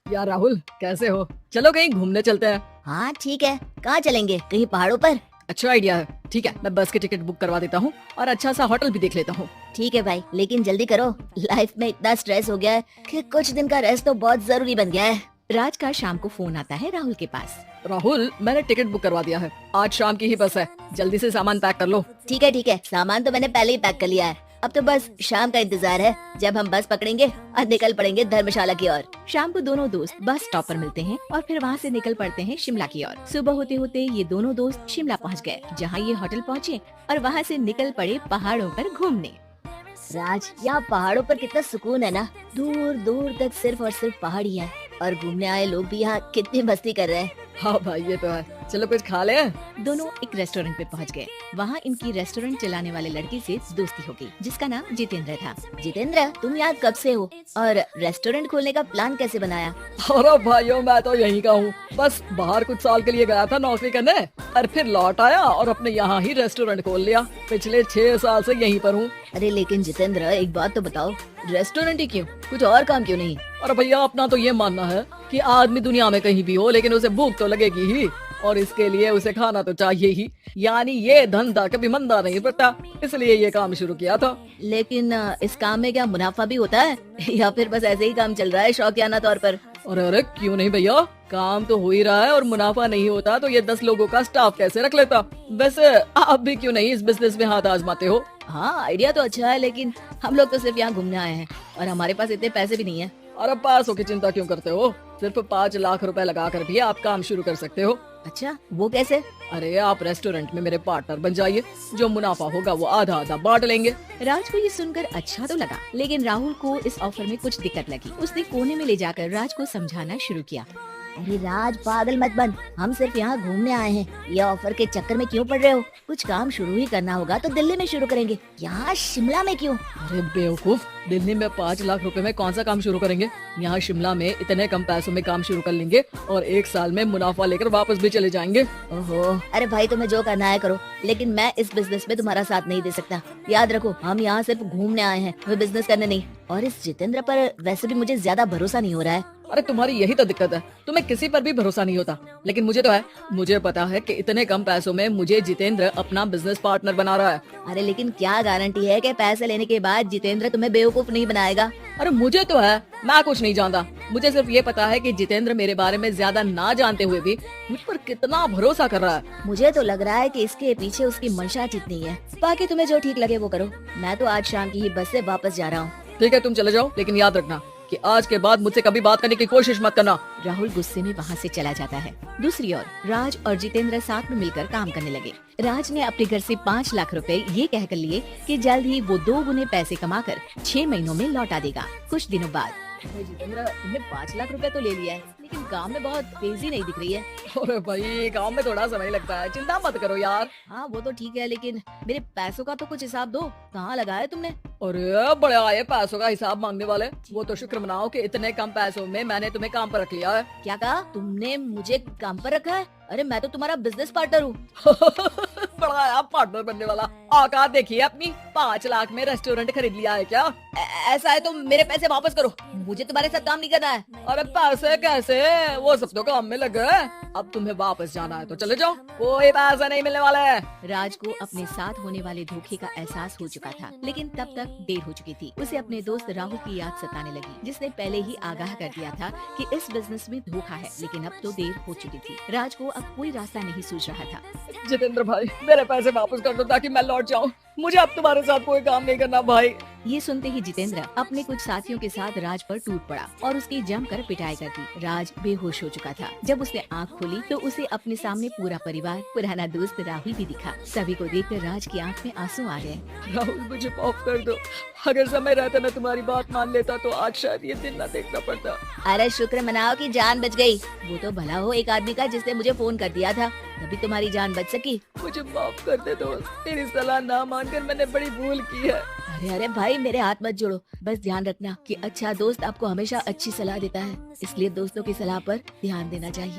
यार राहुल, कैसे हो? चलो कहीं घूमने चलते हैं। हाँ ठीक है, कहाँ चलेंगे? कहीं पहाड़ों पर? अच्छा आइडिया है। ठीक है, मैं बस की टिकट बुक करवा देता हूँ और अच्छा सा होटल भी देख लेता हूँ। ठीक है भाई, लेकिन जल्दी करो। लाइफ में इतना स्ट्रेस हो गया है कि कुछ दिन का रेस्ट तो बहुत जरूरी बन गया है। राज का शाम को फोन आता है राहुल के पास। राहुल, मैंने टिकट बुक करवा दिया है। आज शाम की ही बस है। जल्दी से सामान पैक कर लो। ठीक है, सामान तो मैंने पहले ही पैक कर लिया है। अब तो बस शाम का इंतजार है, जब हम बस पकड़ेंगे और निकल पड़ेंगे धर्मशाला की ओर। शाम को दोनों दोस्त बस स्टॉप पर मिलते हैं और फिर वहाँ से निकल पड़ते हैं शिमला की ओर। सुबह होते होते ये दोनों दोस्त शिमला पहुँच गए, जहाँ ये होटल पहुँचे और वहाँ से निकल पड़े पहाड़ों पर घूमने। राज, यहाँ पहाड़ों पर कितना सुकून है ना। दूर दूर तक सिर्फ और सिर्फ पहाड़ी है और घूमने आए लोग भी यहाँ कितनी मस्ती कर रहे हैं। हाँ भाई, ये तो है। चलो कुछ खा ले। दोनों एक रेस्टोरेंट पे पहुंच गए। वहाँ इनकी रेस्टोरेंट चलाने वाले लड़के से दोस्ती हो गई, जिसका नाम जितेंद्र था। जितेंद्र, तुम यहाँ कब से हो और रेस्टोरेंट खोलने का प्लान कैसे बनाया? अरे भाइयों, मैं तो यहीं का हूँ। बस बाहर कुछ साल के लिए गया था नौकरी करने और फिर लौट आया और अपने यहाँ ही रेस्टोरेंट खोल लिया। पिछले 6 साल से यहीं पर हूँ। अरे लेकिन जितेंद्र, एक बात तो बताओ, रेस्टोरेंट ही क्यों? कुछ और काम क्यों नहीं? और भैया, अपना तो ये मानना है कि आदमी दुनिया में कहीं भी हो लेकिन उसे भूख तो लगेगी ही, और इसके लिए उसे खाना तो चाहिए ही। यानी ये धंधा कभी मंदा नहीं पड़ता, इसलिए ये काम शुरू किया था। लेकिन इस काम में क्या मुनाफा भी होता है या फिर बस ऐसे ही काम चल रहा है शौकियाना तौर पर? अरे क्यों नहीं भैया, काम तो हो ही रहा है और मुनाफा नहीं होता तो ये 10 लोगों का स्टाफ कैसे रख लेता। वैसे आप भी क्यों नहीं इस बिजनेस में हाथ आजमाते हो? हाँ, आइडिया तो अच्छा है, लेकिन हम लोग तो सिर्फ यहाँ घूमने आए हैं और हमारे पास इतने पैसे भी नहीं है। और अब पैसों की चिंता क्यों करते हो? सिर्फ 5 लाख रुपए लगा कर भी आप काम शुरू कर सकते हो। अच्छा, वो कैसे? अरे आप रेस्टोरेंट में मेरे पार्टनर बन जाइए। जो मुनाफा होगा वो आधा आधा बांट लेंगे। राज को ये सुनकर अच्छा तो लगा, लेकिन राहुल को इस ऑफर में कुछ दिक्कत लगी। उसने कोने में ले जाकर राज को समझाना शुरू किया। अरे राज, पागल मत बन। हम सिर्फ यहाँ घूमने आए हैं। ये ऑफर के चक्कर में क्यों पड़ रहे हो? कुछ काम शुरू ही करना होगा तो दिल्ली में शुरू करेंगे, यहाँ शिमला में क्यों? अरे बेवकूफ, दिल्ली में 5 लाख रुपए में कौन सा काम शुरू करेंगे? यहाँ शिमला में इतने कम पैसों में काम शुरू कर लेंगे और 1 साल में मुनाफा लेकर वापस भी चले जाएंगे। ओहो, अरे भाई, तुम्हें जो करना है करो, लेकिन मैं इस बिजनेस में तुम्हारा साथ नहीं दे सकता। याद रखो, हम यहाँ सिर्फ घूमने आए हैं, वो बिजनेस करने नहीं। और इस जितेंद्र पर वैसे भी मुझे ज्यादा भरोसा नहीं हो रहा है। अरे तुम्हारी यही तो दिक्कत है, तुम्हें किसी पर भी भरोसा नहीं होता, लेकिन मुझे तो है। मुझे पता है कि इतने कम पैसों में मुझे जितेंद्र अपना बिजनेस पार्टनर बना रहा है। अरे लेकिन क्या गारंटी है कि पैसे लेने के बाद जितेंद्र तुम्हें बेवकूफ नहीं बनाएगा? अरे मुझे तो है, मैं कुछ नहीं जानता। मुझे सिर्फ ये पता है कि जितेंद्र मेरे बारे में ज्यादा ना जानते हुए भी मुझ पर कितना भरोसा कर रहा है। मुझे तो लग रहा है कि इसके पीछे उसकी मंशा जितनी है। बाकी तुम्हें जो ठीक लगे वो करो। मैं तो आज शाम की ही बस से वापस जा रहा हूँ। ठीक है, तुम चले जाओ, लेकिन याद रखना कि आज के बाद मुझसे कभी बात करने की कोशिश मत करना। राहुल गुस्से में वहाँ से चला जाता है। दूसरी ओर राज और जितेंद्र साथ में मिलकर काम करने लगे। राज ने अपने घर से 5 लाख रुपए ये कहकर लिए कि जल्द ही वो 2 गुने पैसे कमाकर 6 महीनों में लौटा देगा। कुछ दिनों बाद, जितेंद्र, तुमने 5 लाख रुपए तो ले लिया है, लेकिन गांव में बहुत तेजी नहीं दिख रही है। अरे भाई, गांव में थोड़ा समय लगता है, चिंता मत करो यार। हाँ वो तो ठीक है, लेकिन मेरे पैसों का तो कुछ हिसाब दो। कहाँ लगाया तुमने? अरे बड़े आए पैसों का हिसाब मांगने वाले। वो तो शुक्र मनाओ कि इतने कम पैसों में मैंने तुम्हें काम पर रख लिया है। क्या कहा? तुमने मुझे काम पर रखा है? अरे मैं तो तुम्हारा बिजनेस पार्टनर हूँ। बड़ा आया पार्टनर बनने वाला। औकात देखिए अपनी। 5 लाख में रेस्टोरेंट खरीद लिया है क्या? ऐसा है तो मेरे पैसे वापस करो, मुझे तुम्हारे साथ काम नहीं करना है। अरे पैसे कैसे? वो सब तो काम में लगे। अब तुम्हें वापस जाना है तो चले जाओ, कोई पैसा नहीं मिलने वाला है। राज को अपने साथ होने वाले धोखे का एहसास हो चुका था, लेकिन तब तक देर हो चुकी थी। उसे अपने दोस्त राहुल की याद सताने लगी, जिसने पहले ही आगाह कर दिया था कि इस बिजनेस में धोखा है, लेकिन अब तो देर हो चुकी थी। राज को अब कोई रास्ता नहीं सूझ रहा था। जितेंद्र भाई, मेरे पैसे वापस कर दो ताकि मैं लौट जाऊं। मुझे अब तुम्हारे साथ कोई काम नहीं करना भाई। ये सुनते ही जितेंद्र अपने कुछ साथियों के साथ राज पर टूट पड़ा और उसकी जमकर पिटाई कर दी। राज बेहोश हो चुका था। जब उसने आंख खोली तो उसे अपने सामने पूरा परिवार, पुराना दोस्त राहुल भी दिखा। सभी को देखकर राज की आंख में आंसू आ गए। राहुल, मुझे माफ कर दो। अगर समय रहता मैं तुम्हारी बात मान लेता तो आज शायद ये दिन न देखना पड़ता। अरे शुक्र मनाओ कि जान बच गई। वो तो भला हो एक आदमी का जिसने मुझे फोन कर दिया था, तभी तुम्हारी जान बच सकी। मुझे माफ कर दे दोस्त, तेरी सलाह ना मानकर मैंने बड़ी भूल की है। अरे भाई, मेरे हाथ मत जोड़ो। बस ध्यान रखना कि अच्छा दोस्त आपको हमेशा अच्छी सलाह देता है, इसलिए दोस्तों की सलाह पर ध्यान देना चाहिए।